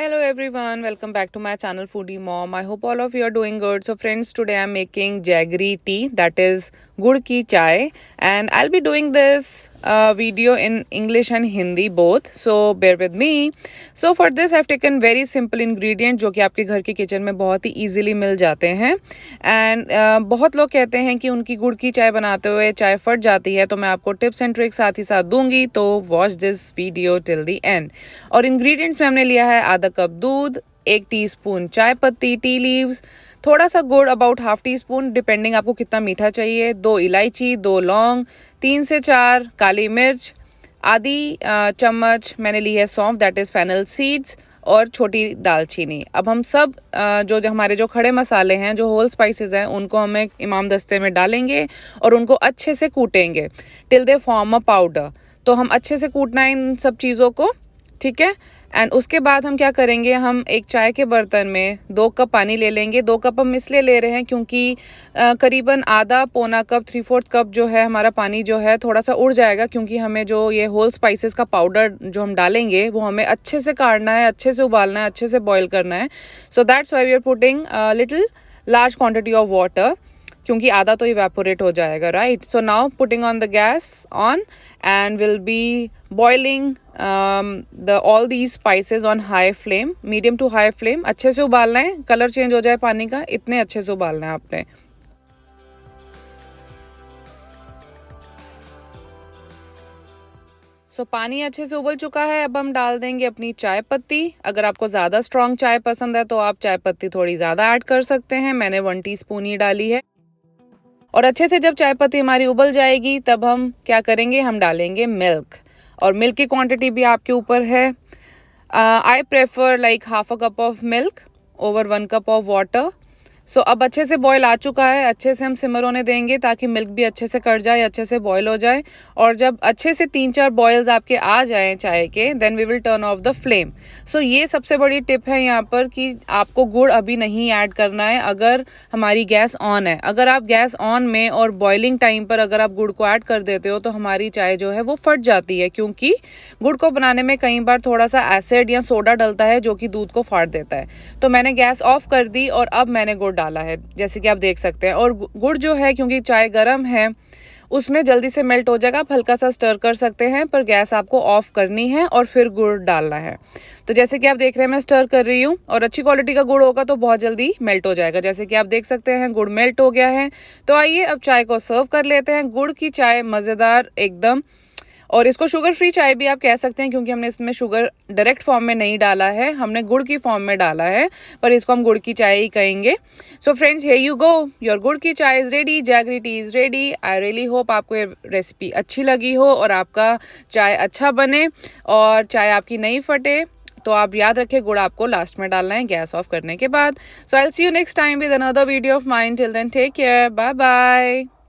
Hello everyone, welcome back to my channel Foodie Mom. I hope all of you are doing good. So friends, today I'm making jaggery tea, that is gud ki chai, and I'll be doing this video in English and Hindi both, so bear with me. So for this I've taken very simple ingredient जो कि आपके घर के kitchen में बहुत ही easily मिल जाते हैं and बहुत लोग कहते हैं कि उनकी गुड़ की चाय बनाते हुए चाय फट जाती है, तो मैं आपको टिप्स एंड ट्रिक्स साथ ही साथ दूंगी, तो watch this video till the end. और इंग्रेडिएंट्स में हमने लिया है आधा कप दूध, 1 टीस्पून चाय पत्ती टी लीव्स, थोड़ा सा गुड़ about half tea spoon depending आपको कितना मीठा चाहिए, 2 इलायची, 2 लौंग, 3 से 4 काली मिर्च, आधी चम्मच मैंने ली है सौंफ दैट इज फेनल सीड्स, और छोटी दालचीनी। अब हम सब जो हमारे जो खड़े मसाले हैं, जो होल स्पाइसेस हैं, उनको हम एक इमाम दस्ते में डालेंगे और उनको अच्छे से कूटेंगे till they form a powder. तो हम अच्छे से कूटना है इन सब चीज़ों को, ठीक है। एंड उसके बाद हम क्या करेंगे, हम एक चाय के बर्तन में 2 कप पानी ले लेंगे। 2 कप हम इसलिए ले रहे हैं क्योंकि करीबन आधा पौना कप 3/4 कप जो है हमारा पानी जो है थोड़ा सा उड़ जाएगा, क्योंकि हमें जो ये होल स्पाइसेस का पाउडर जो हम डालेंगे वो हमें अच्छे से काढ़ना है, अच्छे से उबालना है, अच्छे से बॉईल करना है। So that's why we are putting little large quantity of water, क्योंकि आधा तो इवेपोरेट हो जाएगा, right. So now putting on the gas on and will be boiling all these spices on high flame, medium to high flame. अच्छे से उबालना है, colour change हो जाए पानी का, इतने अच्छे से उबालना है आपने। सो पानी अच्छे से उबल चुका है। अब हम डाल देंगे अपनी चाय पत्ती। अगर आपको ज़्यादा स्ट्रॉन्ग चाय पसंद है तो आप चाय पत्ती थोड़ी ज़्यादा ऐड कर सकते हैं, मैंने 1 टीस्पून ही डाली है। और अच्छे से जब चाय पत्ती हमारी उबल जाएगी तब हम क्या करेंगे, हम डालेंगे मिल्क, और मिल्क की क्वांटिटी भी आपके ऊपर है। I prefer like half a cup of milk over 1 cup of water. So अब अच्छे से बॉयल आ चुका है, अच्छे से हम सिमर होने देंगे ताकि मिल्क भी अच्छे से कट जाए, अच्छे से बॉयल हो जाए। और जब अच्छे से 3-4 बॉयल्स आपके आ जाएं चाय के, then we will turn off the flame. So ये सबसे बड़ी टिप है यहाँ पर कि आपको गुड़ अभी नहीं ऐड करना है अगर हमारी गैस ऑन है। अगर आप गैस ऑन में और बॉइलिंग टाइम पर अगर आप गुड़ को ऐड कर देते हो तो हमारी चाय जो है वो फट जाती है, क्योंकि गुड़ को बनाने में कई बार थोड़ा सा एसिड या सोडा डलता है जो कि दूध को फाड़ देता है। तो मैंने गैस ऑफ कर दी और अब मैंने गुड़ डाला है, जैसे कि आप देख सकते हैं। और गुड़ जो है, क्योंकि चाय गर्म है, उसमें जल्दी से मेल्ट हो जाएगा। आप हल्का सा स्टर कर सकते हैं, पर गैस आपको ऑफ करनी है और फिर गुड़ डालना है। तो जैसे कि आप देख रहे हैं मैं स्टर कर रही हूँ, और अच्छी क्वालिटी का गुड़ होगा तो बहुत जल्दी मेल्ट हो जाएगा। जैसे कि आप देख सकते हैं गुड़ मेल्ट हो गया है। तो आइए अब चाय को सर्व कर लेते हैं। गुड़ की चाय मज़ेदार एकदम, और इसको शुगर फ्री चाय भी आप कह सकते हैं, क्योंकि हमने इसमें शुगर डायरेक्ट फॉर्म में नहीं डाला है, हमने गुड़ की फॉर्म में डाला है, पर इसको हम गुड़ की चाय ही कहेंगे। So friends, here you go, your गुड़ की चाय is ready, jaggery T is ready. I really hope आपको ये रेसिपी अच्छी लगी हो और आपका चाय अच्छा बने और चाय आपकी नहीं फटे। तो आप याद रखें, गुड़ आपको लास्ट में डालना है गैस ऑफ करने के बाद। So I will see you next time with another video of mine. Till then take care, bye bye.